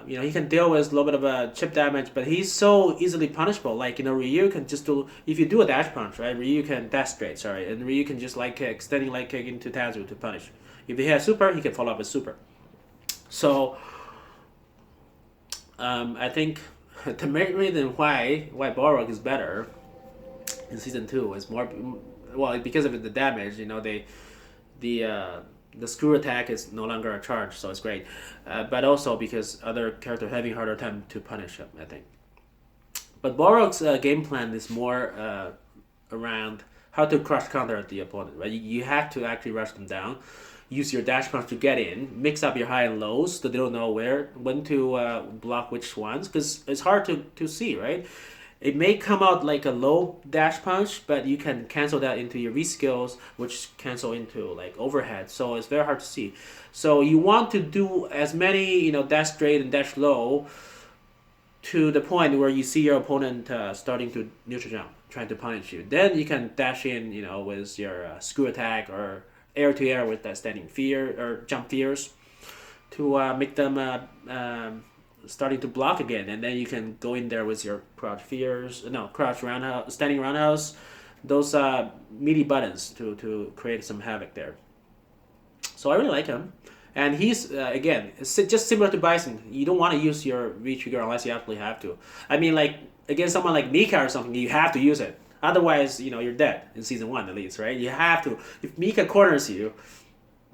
He can deal with a little bit of a chip damage, but he's so easily punishable. Like, Ryu can just do, if you do a dash punch, right? Ryu can dash straight, sorry, and Ryu can just light kick, standing light kick into Tazu to punish. If he has super, he can follow up with super. So, I think the main reason why Balrog is better in season two is more, well, because of the damage. The the screw attack is no longer a charge, so it's great. But also because other characters having harder time to punish him, I think. But Balrog's game plan is more around how to crush counter the opponent. Right, you have to actually rush them down. Use your dash punch to get in. Mix up your high and lows so they don't know when to block which ones, because it's hard to see. Right, it may come out like a low dash punch, but you can cancel that into your V skills, which cancel into like overhead. So it's very hard to see. So you want to do as many, dash straight and dash low to the point where you see your opponent starting to neutral jump, trying to punish you. Then you can dash in, with your screw attack or air to air with that standing fear or jump fears to make them starting to block again, and then you can go in there with your crouch fears, no crouch roundhouse, standing roundhouse, those meaty buttons to create some havoc there. So I really like him, and he's again just similar to Bison. You don't want to use your V trigger unless you absolutely have to. I mean, like against someone like Mika or something, you have to use it. Otherwise, you're dead in season one at least, right? You have to. If Mika corners you,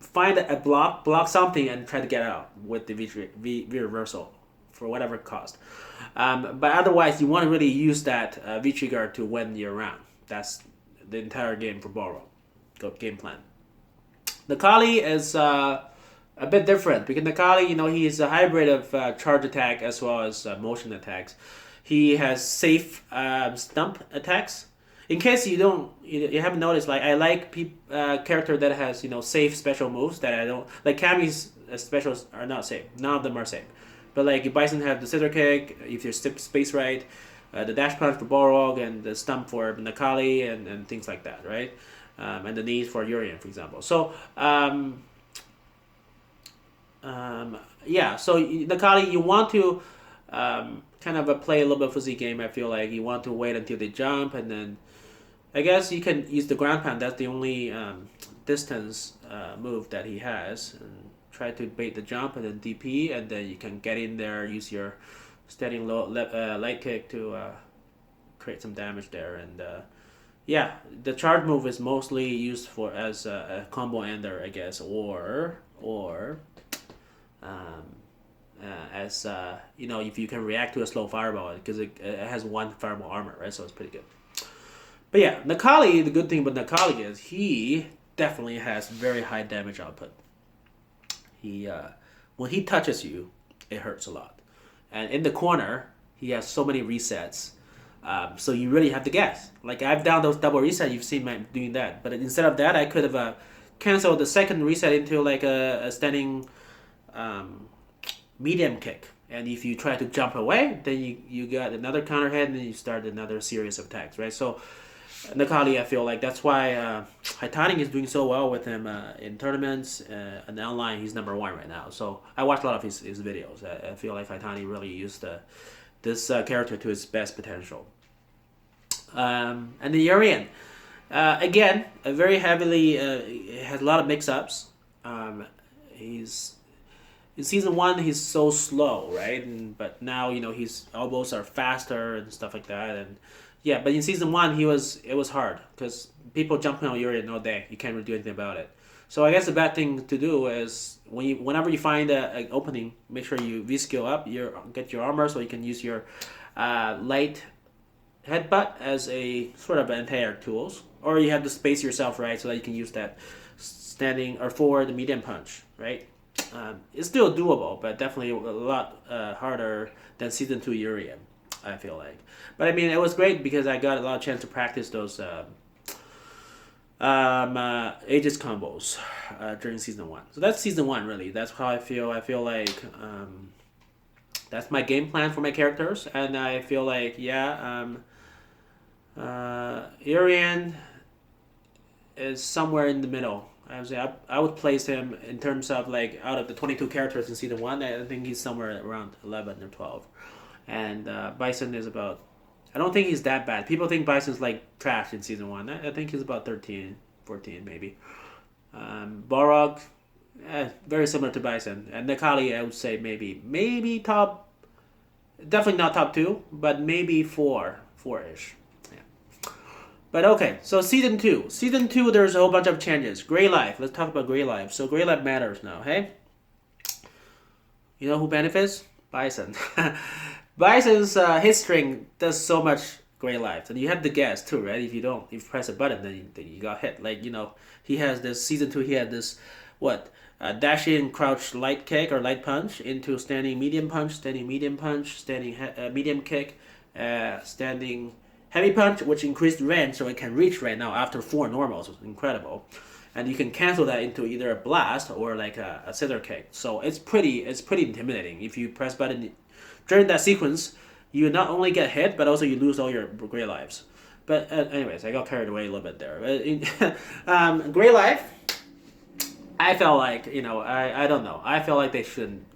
find a block something, and try to get out with the V reversal for whatever cost. But otherwise, you want to really use that V trigger to win your round. That's the entire game for Balrog game plan. Nakali is a bit different because Nakali, he's a hybrid of charge attack as well as motion attacks. He has safe stump attacks. In case you haven't noticed, like I like character that has safe special moves that I don't like. Kami's specials are not safe. None of them are safe. But like Bison have the scissor kick if you're space right, the dash punch for Balrog, and the stump for Nakali and things like that, right? And the knees for Urien, for example. So yeah, so Nakali, you want to kind of play a little bit of fuzzy game. I feel like you want to wait until they jump, and then I guess you can use the ground pound. That's the only distance move that he has. And try to bait the jump and then DP, and then you can get in there, use your standing light kick to create some damage there. And yeah, the charge move is mostly used for as a combo ender, I guess, or as if you can react to a slow fireball because it has one fireball armor, right? So it's pretty good. But yeah, Nakali, the good thing about Nakali is he definitely has very high damage output. He when he touches you, it hurts a lot, and in the corner he has so many resets. So you really have to guess. Like I've done those double reset. You've seen me doing that, but instead of that, I could have canceled the second reset into like a standing medium kick. And if you try to jump away, then you got another counter hit, and then you start another series of attacks, right? So Nakali, I feel like that's why Titanic is doing so well with him in tournaments and online. He's number one right now. So I watched a lot of his videos. I feel like Titanic really used this character to his best potential. And the Urien, again, a very heavily has a lot of mix-ups. He's in season one he's so slow, right? But now his elbows are faster and stuff like that, and yeah. But in season one it was hard because people jumping on Urien all day. You can't really do anything about it. So I guess the bad thing to do is whenever you find an opening, make sure you V skill up, get your armor so you can use your light headbutt as a sort of anti-air tools, or you have to space yourself right so that you can use that standing or forward medium punch, right? It's still doable, but definitely a lot harder than season two Urien, I feel like. But I mean, it was great because I got a lot of chance to practice those Aegis combos during season one. So that's season one, really. That's how I feel. I feel like that's my game plan for my characters, and I feel like Urien is somewhere in the middle. I would place him in terms of like out of the 22 characters in season one. I think he's somewhere around 11 or 12, and Bison is about. I don't think he's that bad. People think Bison's like trash in season one. I think he's about 13, 14 maybe. Balrog, very similar to Bison, and Nikali I would say maybe top, definitely not top two, but maybe four ish. But okay, so season two. Season two, there's a whole bunch of changes. Gray Life. Let's talk about Gray Life. So Gray Life matters now, hey? You know who benefits? Bison. Bison's hit string does so much Gray Life. And you have the guess too, right? If you don't, if you press a button, then you got hit. Like, he has this, season two, he had this, what? Dash in, crouch, light kick or light punch into standing medium punch, standing medium punch, standing medium kick, standing heavy punch, which increased range so it can reach right now after four normals. It's incredible. And you can cancel that into either a blast or like a scissor kick. So it's pretty intimidating. If you press button during that sequence, you not only get hit, but also you lose all your gray lives. But anyways, I got carried away a little bit there. Gray life, I felt like I don't know. I felt like they shouldn't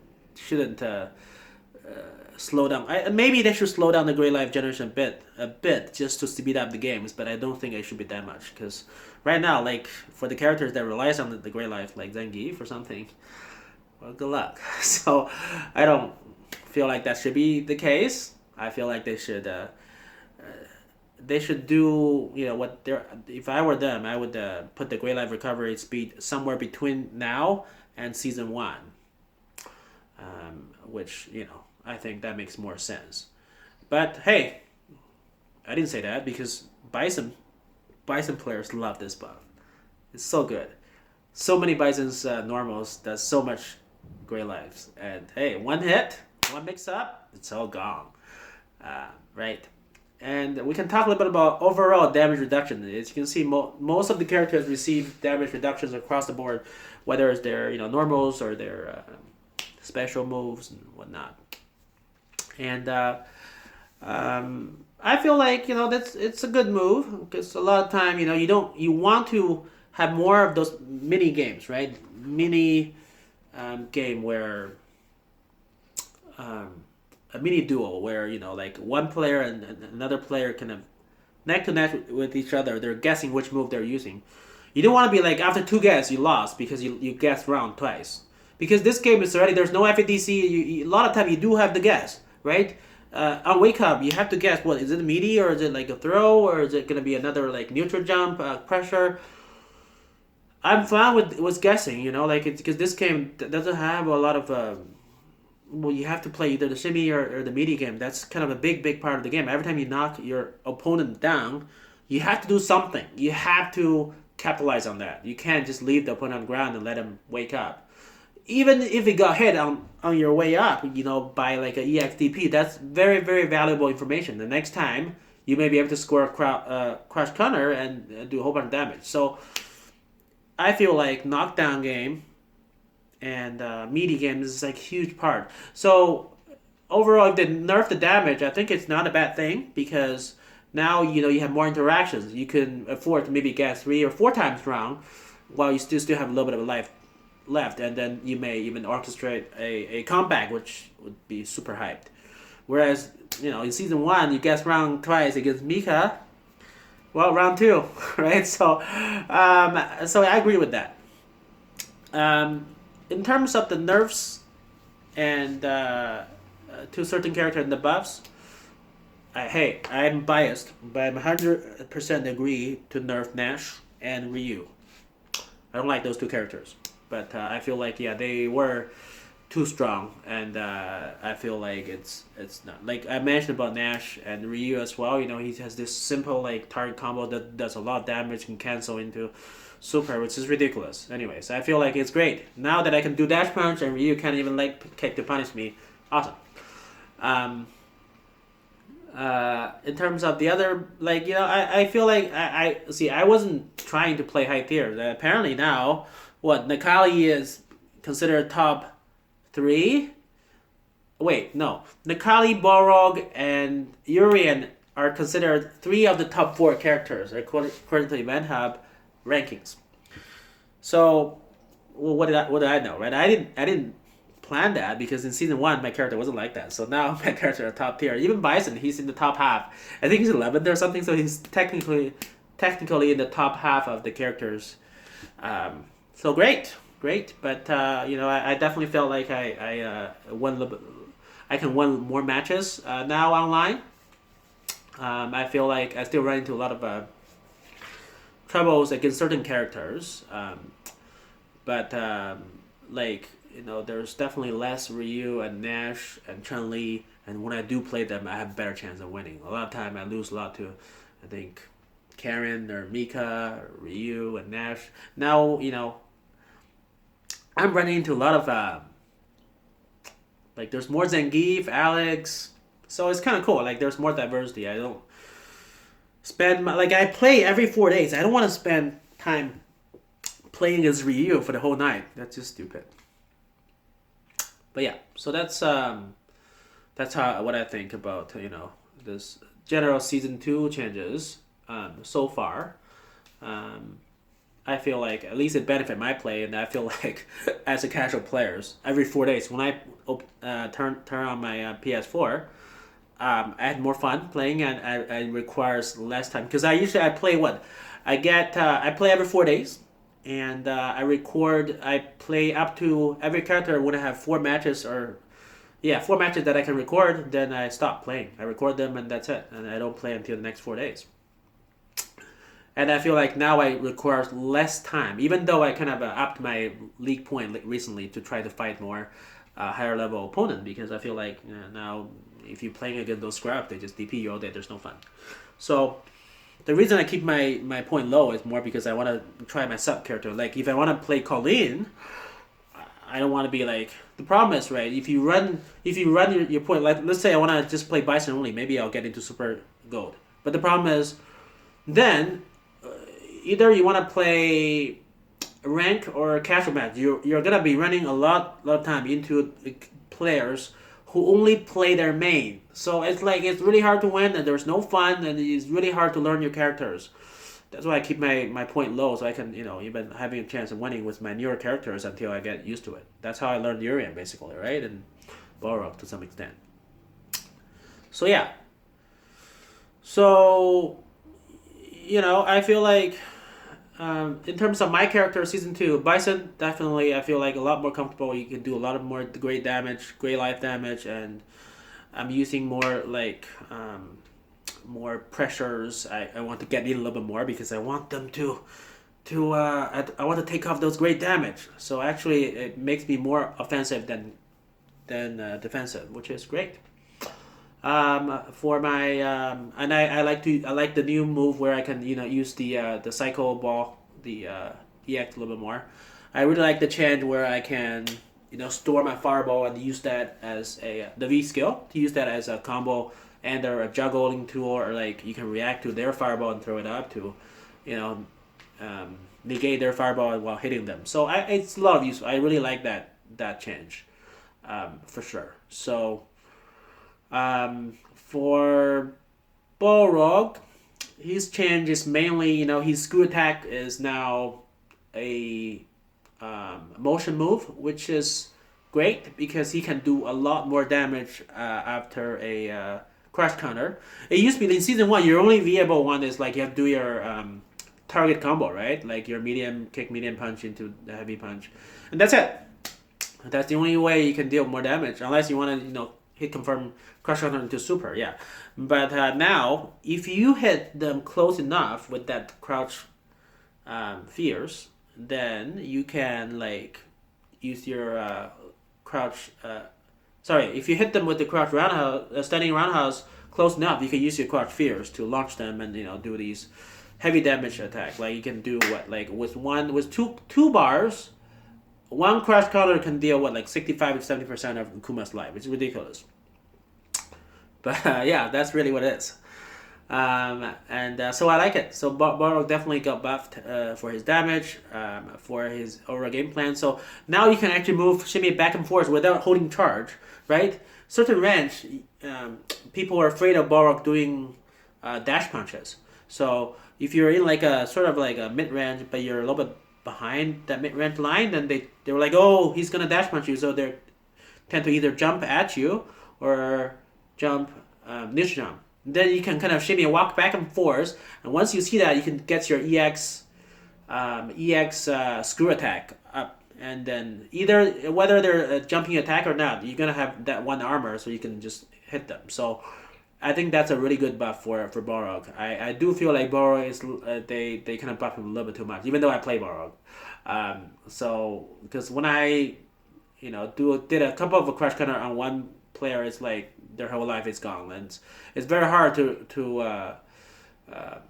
slow down. Maybe they should slow down the Gray Life generation a bit, just to speed up the games. But I don't think it should be that much because right now, like for the characters that relies on the Gray Life, like Zangief or something, well, good luck. So I don't feel like that should be the case. I feel like they should do what they're. If I were them, I would put the Gray Life recovery speed somewhere between now and season one, which I think that makes more sense. But hey, I didn't say that because Bison players love this buff. It's so good. So many Bison's normals does so much Gray Lives. And hey, one hit, one mix up, it's all gone. Right? And we can talk a little bit about overall damage reduction. As you can see, most of the characters receive damage reductions across the board, whether it's their normals or their special moves and whatnot. And I feel like it's a good move because a lot of time you want to have more of those mini games, right? Mini game where a mini duel where like one player and another player kind of neck to neck with each other. They're guessing which move they're using. You don't want to be like after two guesses you lost because you guessed wrong twice. Because this game is already there's no FADC. A lot of time you do have the guess, right? On Wake Up, you have to guess what is it a meaty or is it like a throw or is it gonna be another like neutral jump pressure. I'm fine with guessing, like it's because this game doesn't have a lot of. Well, you have to play either the shimmy or the meaty game. That's kind of a big part of the game. Every time you knock your opponent down, you have to do something. You have to capitalize on that. You can't just leave the opponent on the ground and let him wake up. Even if it got hit on your way up, by like a EXDP, that's very, very valuable information. The next time, you may be able to score a crash counter and do a whole bunch of damage. So, I feel like knockdown game and meaty games is like a huge part. So, overall, if they nerf the damage, I think it's not a bad thing because now, you have more interactions. You can afford to maybe get 3 or 4 times round while you still have a little bit of life left, and then you may even orchestrate a comeback, which would be super hyped. Whereas, in season 1, you guess round twice against Mika. Well, round 2, right? So I agree with that. In terms of the nerfs and to certain characters and the buffs, I'm biased, but I'm 100% agree to nerf Nash and Ryu. I don't like those two characters. But I feel like they were too strong, and I feel like it's not like I mentioned about Nash and Ryu as well. He has this simple like target combo that does a lot of damage and cancel into super, which is ridiculous. Anyways, I feel like it's great now that I can do dash punch and Ryu can't even like kick to punish me. Awesome. In terms of the other, I feel like I see I wasn't trying to play high tier. Apparently now. What, Nikali is considered top 3? Wait, no. Nikali, Balrog, and Urien are considered 3 of the top 4 characters according to Event Hub rankings. So, well, what did I know, right? I didn't plan that because in season one my character wasn't like that. So now my character are top tier. Even Bison, he's in the top half. I think he's 11th or something. So he's technically in the top half of the characters. So great, great. But I definitely felt like I won a little bit. I can win more matches now online. I feel like I still run into a lot of troubles against certain characters. But like there's definitely less Ryu and Nash and Chun Li, and when I do play them, I have a better chance of winning. A lot of time I lose a lot to, I think, Karen or Mika, or Ryu and Nash. Now I'm running into a lot of like there's more Zangief, Alex, so it's kind of cool. Like there's more diversity. I don't spend like I play every 4 days. I don't want to spend time playing as Ryu for the whole night. That's just stupid. But yeah, so that's how what I think about this general season two changes so far. Um, I feel like at least it benefit my play, and I feel like as a casual players, every 4 days when I turn on my PS4, I had more fun playing, and it requires less time because I play what I play every 4 days, and I play up to every character when I have 4 matches or yeah 4 matches that I can record. Then I stop playing. I record them and that's it, and I don't play until the next 4 days. And I feel like now I require less time, even though I kind of upped my league point recently to try to fight more higher level opponent because I feel like now if you're playing against those scrubs, they just DP you all day. There's no fun. So the reason I keep my point low is more because I want to try my sub character. Like if I want to play Colleen, I don't want to be like the problem is right. If you run your point, like let's say I want to just play Bison only, maybe I'll get into Super Gold. But the problem is then either you want to play rank or casual match. You're gonna be running a lot of time into players who only play their main. So it's like it's really hard to win, and there's no fun, and it's really hard to learn your characters. That's why I keep my point low, so I can even having a chance of winning with my newer characters until I get used to it. That's how I learned Urian basically, right? And Balrog to some extent. So yeah. So I feel like in terms of my character, season two, Bison definitely I feel like a lot more comfortable. You can do a lot of more great damage, great life damage, and I'm using more like more pressures. I want to get in a little bit more because I want them I want to take off those great damage. So actually, it makes me more offensive than defensive, which is great. For my and I like the new move where I can use the cycle ball EX a little bit more. I really like the change where I can store my fireball and use that as the V skill to use that as a combo and or a juggling tool, or like you can react to their fireball and throw it up to you know negate their fireball while hitting them. So it's a lot of use. I really like that change for sure. So for Balrog, his change is mainly, his screw attack is now a motion move, which is great because he can do a lot more damage after a crash counter. It used to be in season one, your only viable one is like you have to do your target combo, right? Like your medium kick, medium punch into the heavy punch, and that's it. That's the only way you can deal more damage, unless you want to, hit confirm crush counter into super, yeah. But now, if you hit them close enough with that crouch fears, then you can like use your crouch. Sorry, if you hit them with the crouch roundhouse, standing roundhouse close enough, you can use your crouch fears to launch them and do these heavy damage attack. Like you can do what like with two bars. One crash counter can deal what like 65 to 70% of Kuma's life. It's ridiculous. But yeah, that's really what it is. And so I like it. So Balrog definitely got buffed for his damage, for his overall game plan. So now you can actually move Shimmy back and forth without holding charge, right? Certain range, people are afraid of Balrog doing dash punches. So if you're in like a sort of like a mid range, but you're a little bit behind that mid-range line, then they were like, oh, he's gonna dash punch you, so they tend to either jump at you or jump neutral jump. Then you can kind of shimmy and walk back and forth, and once you see that, you can get your EX screw attack up, and then either whether they're a jumping attack or not, you're gonna have that one armor, so you can just hit them. So I think that's a really good buff for Balrog. I do feel like Balrog is they kind of buff him a little bit too much, even though I play Balrog. So because when I did a couple of a crush counter on one player, it's like their whole life is gone, and it's very hard to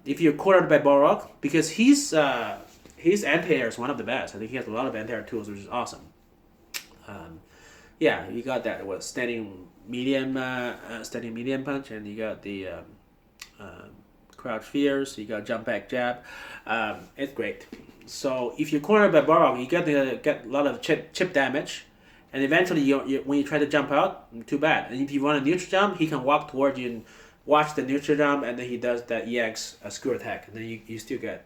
if you're cornered by Balrog, because his anti-air is one of the best. I think he has a lot of anti-air tools, which is awesome. Yeah, you got that standing medium punch, and you got the crouch fears. You got jump back jab. It's great. So if you're cornered by Balrog, you get a lot of chip damage, and eventually when you try to jump out, too bad. And if you want a neutral jump, he can walk towards you and watch the neutral jump, and then he does that EX screw attack, and then you still get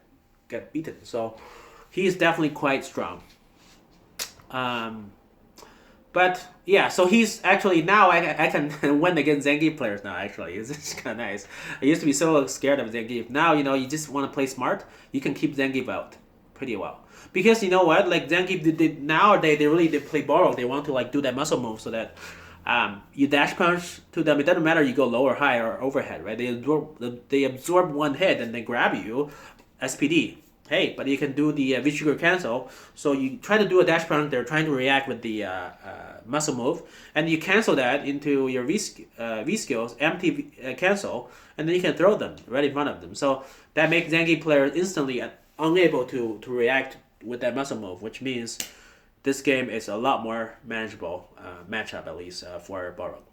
beaten. So he's definitely quite strong. But yeah, so he's actually now I can win against Zangief players now. Actually, it's kind of nice. I used to be so scared of Zangief. Now you just want to play smart. You can keep Zangief out pretty well, because you know what, like Zangief nowadays they really play Balrog. They want to like do that muscle move so that you dash punch to them. It doesn't matter you go low or high or overhead, right? They absorb one hit and they grab you, SPD. Hey, but you can do the V-trigger cancel. So you try to do a dash punch, they're trying to react with the muscle move, and you cancel that into your V skills, empty cancel, and then you can throw them right in front of them. So that makes Zangief players instantly unable to react with that muscle move, which means this game is a lot more manageable matchup, at least for Balrog.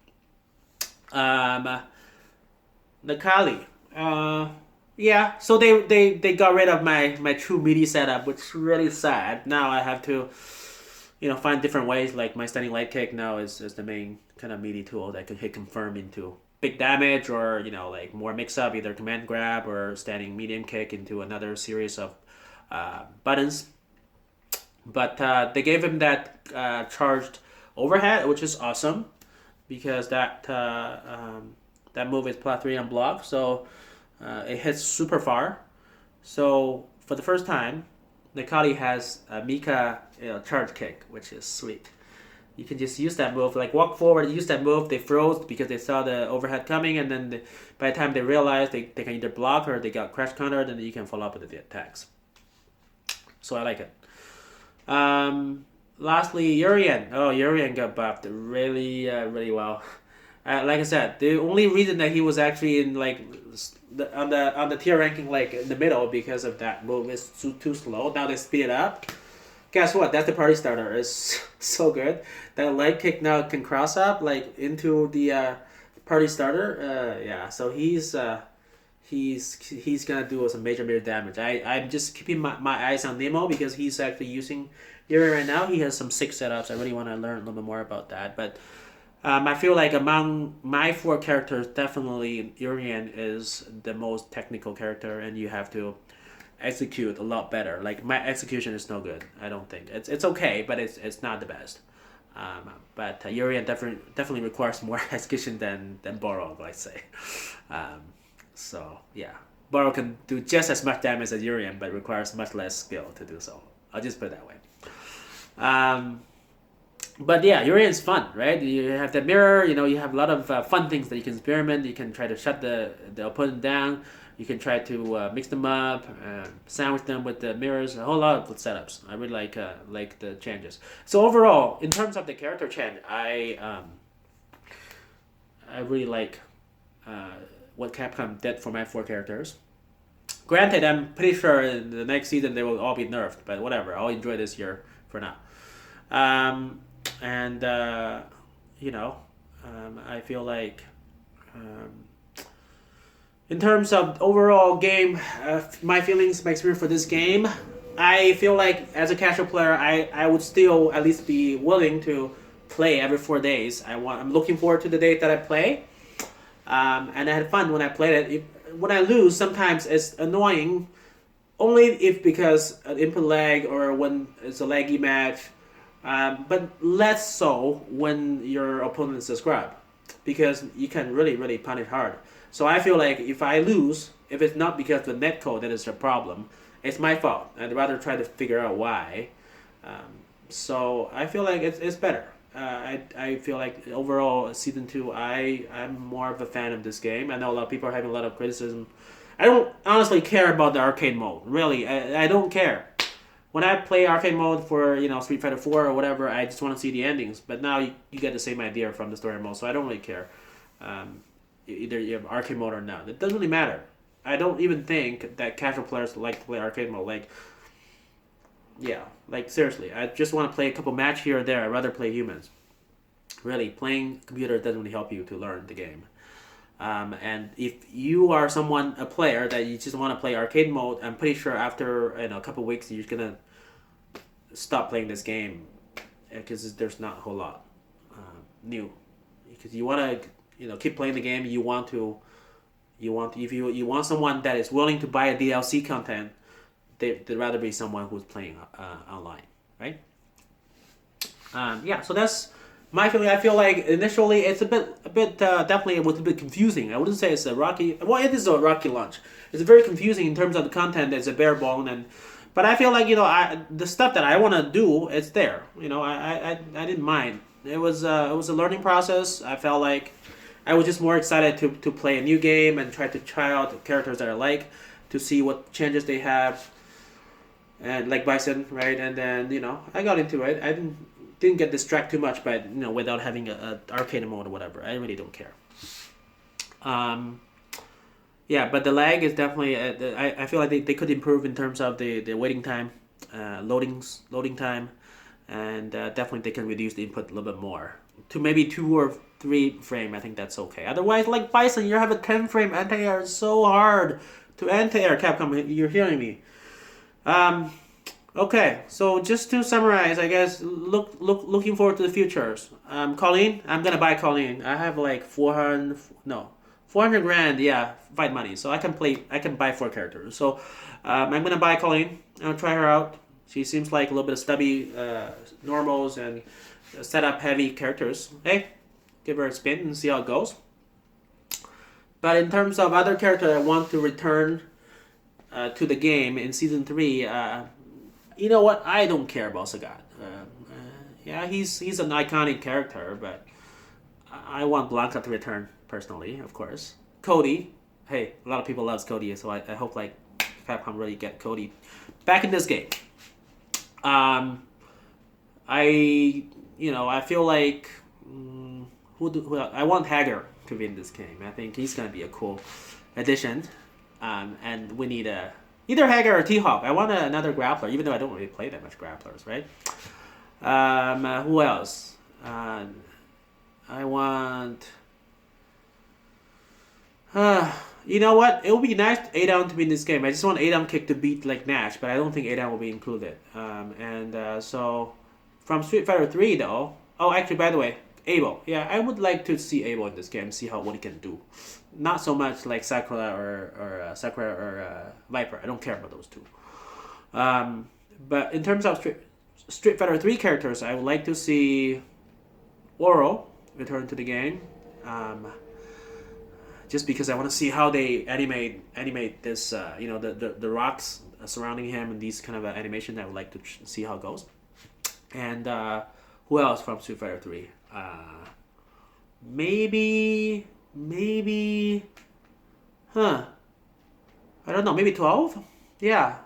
Necalli. Yeah, so they got rid of my true meaty setup, which is really sad. Now I have to, find different ways. Like my standing light kick now is the main kind of meaty tool that can hit confirm into big damage, or like more mix up, either command grab or standing medium kick into another series of buttons. But they gave him that charged overhead, which is awesome, because that move is +3 on block, so it hits super far. So for the first time, Necalli has a Mika charge kick, which is sweet. You can just use that move, like walk forward, use that move. They froze because they saw the overhead coming, and then by the time they realized they can either block or they got crash countered, and then you can follow up with the attacks. So I like it. Lastly, Urien. Oh, Urien got buffed really, really well. Like I said, the only reason that he was actually in like on the tier ranking like in the middle because of that move is too slow. Now they speed it up. Guess what? That's the party starter. It's so good. That light kick now can cross up like into the party starter. Yeah. So he's gonna do some major damage. I'm just keeping my eyes on Nemo because he's actually using Urien right now. He has some 6 setups. I really want to learn a little bit more about that, but. I feel like among my 4 characters, definitely Urien is the most technical character, and you have to execute a lot better. Like my execution is no good. I don't think it's okay, but it's not the best. But Urien definitely requires more execution than Balrog, let's say. So yeah, Balrog can do just as much damage as Urien, but requires much less skill to do so. I'll just put it that way. But yeah, Urien's fun, right? You have the mirror, you have a lot of fun things that you can experiment. You can try to shut the opponent down. You can try to mix them up, sandwich them with the mirrors. A whole lot of setups. I really like the changes. So overall, in terms of the character change, I really like what Capcom did for my 4 characters. Granted, I'm pretty sure in the next season they will all be nerfed, but whatever. I'll enjoy this year for now. I feel like in terms of overall game, my feelings, my experience for this game, I feel like as a casual player, I would still at least be willing to play every 4 days. I'm looking forward to the day that I play, and I had fun when I played it. When I lose, sometimes it's annoying only if because an input lag or when it's a laggy match, but less so when your opponent is a scrub, because you can really punish hard. So I feel like if I lose, if it's not because of the netcode that is the problem, it's my fault. I'd rather try to figure out why. So I feel like it's better. I feel like overall season two, I'm more of a fan of this game. I know a lot of people are having a lot of criticism. I don't honestly care about the arcade mode. Really, I don't care. When I play arcade mode for Street Fighter 4 or whatever, I just want to see the endings. But now you get the same idea from the story mode, so I don't really care. Either you have arcade mode or not. It doesn't really matter. I don't even think that casual players like to play arcade mode. Like, yeah, like seriously, I just want to play a couple match here or there. I'd rather play humans. Really, playing computer doesn't really help you to learn the game. And if you are a player that you just want to play arcade mode, I'm pretty sure after a couple weeks you're gonna stop playing this game because there's not a whole lot new. Because you want to keep playing the game, if you want someone that is willing to buy a DLC content, they'd rather be someone who's playing online, right? Yeah, so that's my feeling. I feel like initially it's a bit definitely it was a bit confusing. I wouldn't say it's a rocky. Well, it is a rocky launch. It's very confusing in terms of the content. It's a bare bone, but I feel like the stuff that I want to do, it's there. I didn't mind. It was a learning process. I felt like I was just more excited to play a new game and try out the characters that I like, to see what changes they have, and like Bison, right? And then I got into it. I didn't get distracted too much by without having a arcade mode or whatever. I really don't care. Yeah, but the lag is definitely. I feel like they could improve in terms of the waiting time, loading time, and definitely they can reduce the input a little bit more to maybe 2 or 3 frame. I think that's okay. Otherwise, like Bison, you have a 10 frame anti-air. It's so hard to anti-air. Capcom, you're hearing me. Okay, so just to summarize, I guess looking forward to the futures. Colleen, I'm gonna buy Colleen. I have like 400 grand. Yeah, fight money, so I can buy 4 characters. So I'm gonna buy Colleen. I'll try her out. She seems like a little bit of stubby normals and setup heavy characters. Hey, give her a spin and see how it goes. But in terms of other characters I want to return to the game in season 3. You know what? I don't care about Sagat. Yeah, he's an iconic character, but I want Blanca to return personally, of course. Cody, hey, a lot of people loves Cody, so I hope like Capcom really get Cody back in this game. I feel like I want Hager to win this game. I think he's gonna be a cool addition, and we need either Hager or T-Hawk. I want another grappler, even though I don't really play that much grapplers, right? Who else? I want. You know what? It would be nice Adam to be in this game. I just want Adam Kick to beat like Nash, but I don't think Adam will be included. So from Street Fighter 3 though. Oh, actually, by the way, Abel. Yeah, I would like to see Abel in this game, see what he can do. Not so much like Sakura or Viper. I don't care about those two. But in terms of Street Fighter 3 characters, I would like to see Oro return to the game. Just because I want to see how they animate this, the rocks surrounding him and these kind of animation. I would like to see how it goes. And who else from Street Fighter 3? Maybe, I don't know, maybe 12? Yeah,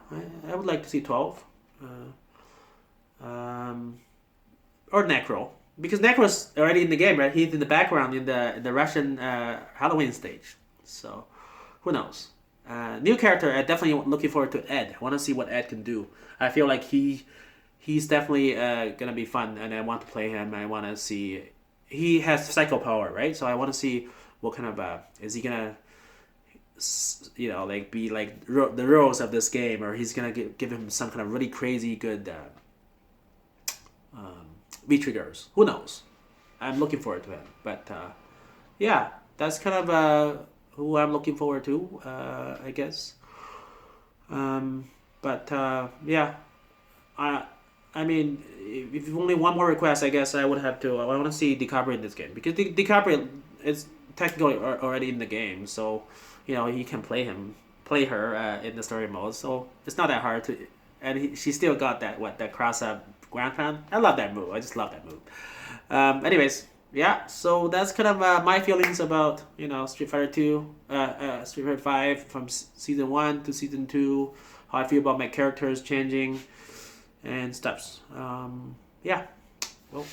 I would like to see 12. Or Necro. Because Necro's already in the game, right? He's in the background in the Russian Halloween stage. So, who knows? New character, I'm definitely looking forward to Ed. I want to see what Ed can do. I feel like he's definitely gonna be fun, and I want to play him. I want to see. He has psycho power, right? So I want to see what kind of is he gonna, be like the rules of this game, or he's gonna give him some kind of really crazy good V triggers. Who knows? I'm looking forward to him. But yeah, that's kind of who I'm looking forward to. I guess. But yeah, I I mean, if only one more request, I guess I would have to. I want to see DiCaprio in this game because DiCaprio is technically already in the game, so he can play her in the story mode. So it's not that hard to, and she still got that cross up grand plan. I love that move. I just love that move. Anyways, yeah. So that's kind of my feelings about Street Fighter Two, Street Fighter Five from season one to season two. How I feel about my characters changing and steps. Yeah. Well,